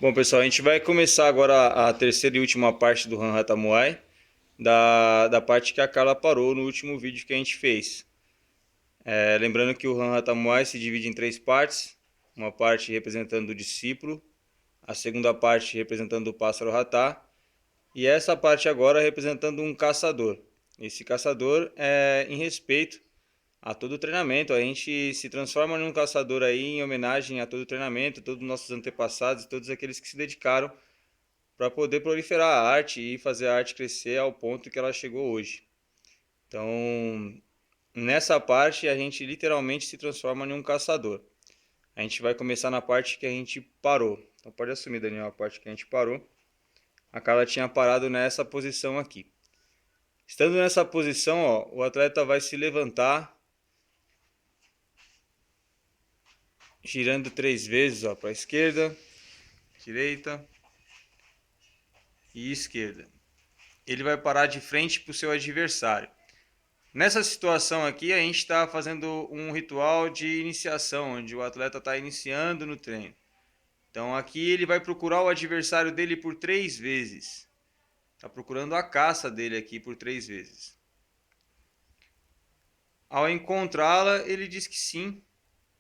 Bom, pessoal, a gente vai começar agora a terceira e última parte do Ranhata Muay, da parte que a Carla parou no último vídeo que a gente fez. Lembrando que o Ranhata Muay se divide em três partes, uma parte representando o discípulo, a segunda parte representando o pássaro Hatha, e essa parte agora representando um caçador. Esse caçador é em respeito a todo o treinamento. A gente se transforma num caçador aí em homenagem a todo o treinamento, todos os nossos antepassados, todos aqueles que se dedicaram para poder proliferar a arte e fazer a arte crescer ao ponto que ela chegou hoje. Então, nessa parte a gente literalmente se transforma em um caçador. A gente vai começar na parte que a gente parou. Então pode assumir, Daniel, a parte que a gente parou. A Carla tinha parado nessa posição aqui. Estando nessa posição, ó, o atleta vai se levantar, girando 3 vezes para a esquerda, direita e esquerda. Ele vai parar de frente para o seu adversário. Nessa situação aqui, a gente está fazendo um ritual de iniciação, onde o atleta está iniciando no treino. Então aqui ele vai procurar o adversário dele por 3 vezes. Está procurando a caça dele aqui por 3 vezes. Ao encontrá-la, ele diz que sim,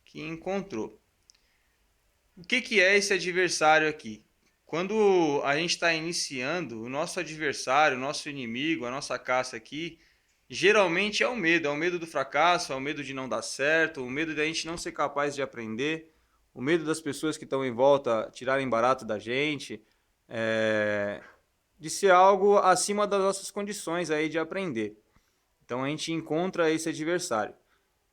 que encontrou. O que é esse adversário aqui? Quando a gente está iniciando, o nosso adversário, o nosso inimigo, a nossa caça aqui, geralmente é o medo do fracasso, é o medo de não dar certo, o medo de a gente não ser capaz de aprender, o medo das pessoas que estão em volta tirarem barato da gente, de ser algo acima das nossas condições aí de aprender. Então a gente encontra esse adversário.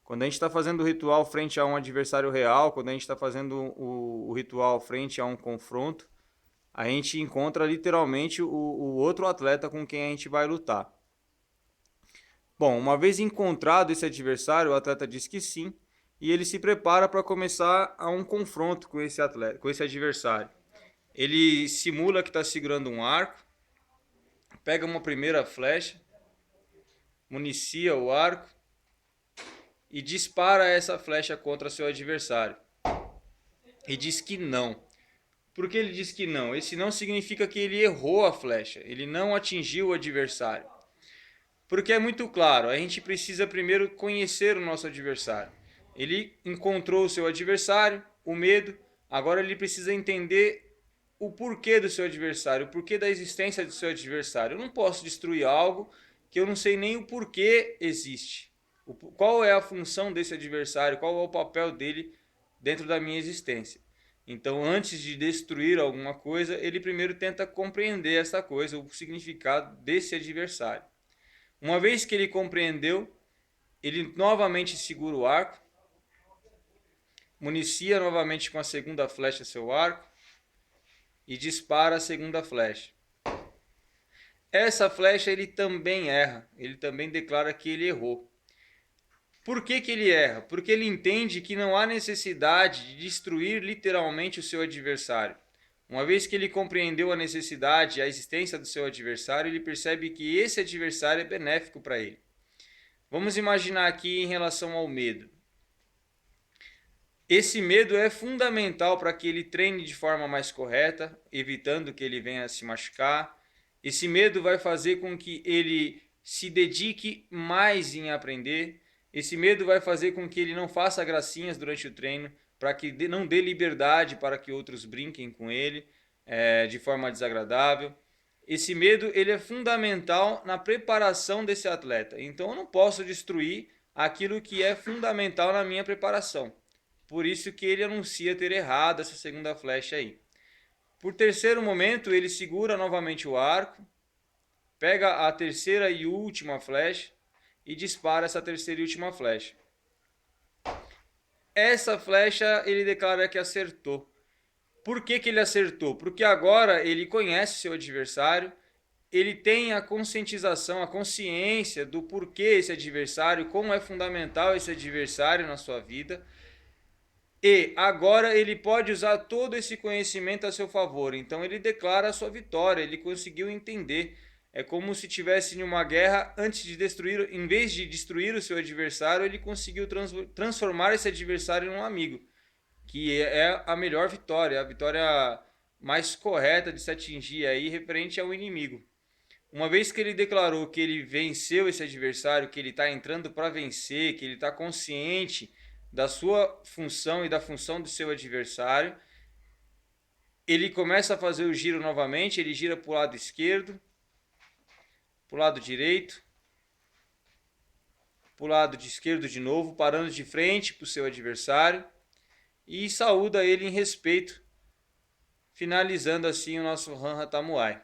Quando a gente está fazendo o ritual frente a um adversário real, quando a gente está fazendo o ritual frente a um confronto, a gente encontra literalmente o outro atleta com quem a gente vai lutar. Bom, uma vez encontrado esse adversário, o atleta diz que sim, e ele se prepara para começar a um confronto com esse atleta, com esse adversário. Ele simula que está segurando um arco, pega uma primeira flecha, municia o arco e dispara essa flecha contra seu adversário. E diz que não. Por que ele diz que não? Esse não significa que ele errou a flecha, ele não atingiu o adversário. Porque é muito claro, a gente precisa primeiro conhecer o nosso adversário. Ele encontrou o seu adversário, o medo, agora ele precisa entender o porquê do seu adversário, o porquê da existência do seu adversário. Eu não posso destruir algo que eu não sei nem o porquê existe. Qual é a função desse adversário, qual é o papel dele dentro da minha existência. Então, antes de destruir alguma coisa, ele primeiro tenta compreender essa coisa, o significado desse adversário. Uma vez que ele compreendeu, ele novamente segura o arco, municia novamente com a segunda flecha seu arco e dispara a segunda flecha. Essa flecha ele também erra, ele também declara que ele errou. Por que ele erra? Porque ele entende que não há necessidade de destruir literalmente o seu adversário. Uma vez que ele compreendeu a necessidade e a existência do seu adversário, ele percebe que esse adversário é benéfico para ele. Vamos imaginar aqui em relação ao medo. Esse medo é fundamental para que ele treine de forma mais correta, evitando que ele venha a se machucar. Esse medo vai fazer com que ele se dedique mais em aprender. Esse medo vai fazer com que ele não faça gracinhas durante o treino, para que não dê liberdade para que outros brinquem com ele de forma desagradável. Esse medo ele é fundamental na preparação desse atleta. Então eu não posso destruir aquilo que é fundamental na minha preparação. Por isso que ele anuncia ter errado essa segunda flecha aí. Por terceiro momento, ele segura novamente o arco, pega a terceira e última flecha e dispara essa terceira e última flecha. Essa flecha ele declara que acertou. Por que ele acertou? Porque agora ele conhece seu adversário, ele tem a conscientização, a consciência do porquê esse adversário, como é fundamental esse adversário na sua vida. E agora ele pode usar todo esse conhecimento a seu favor. Então ele declara a sua vitória, ele conseguiu entender. É como se tivesse em uma guerra, antes de destruir, em vez de destruir o seu adversário, ele conseguiu transformar esse adversário em um amigo, que é a melhor vitória, a vitória mais correta de se atingir aí referente ao inimigo. Uma vez que ele declarou que ele venceu esse adversário, que ele está entrando para vencer, que ele está consciente da sua função e da função do seu adversário, ele começa a fazer o giro novamente, ele gira para o lado esquerdo, para o lado direito, para o lado de esquerdo de novo, parando de frente para o seu adversário e saúda ele em respeito, finalizando assim o nosso Han Ratamuai.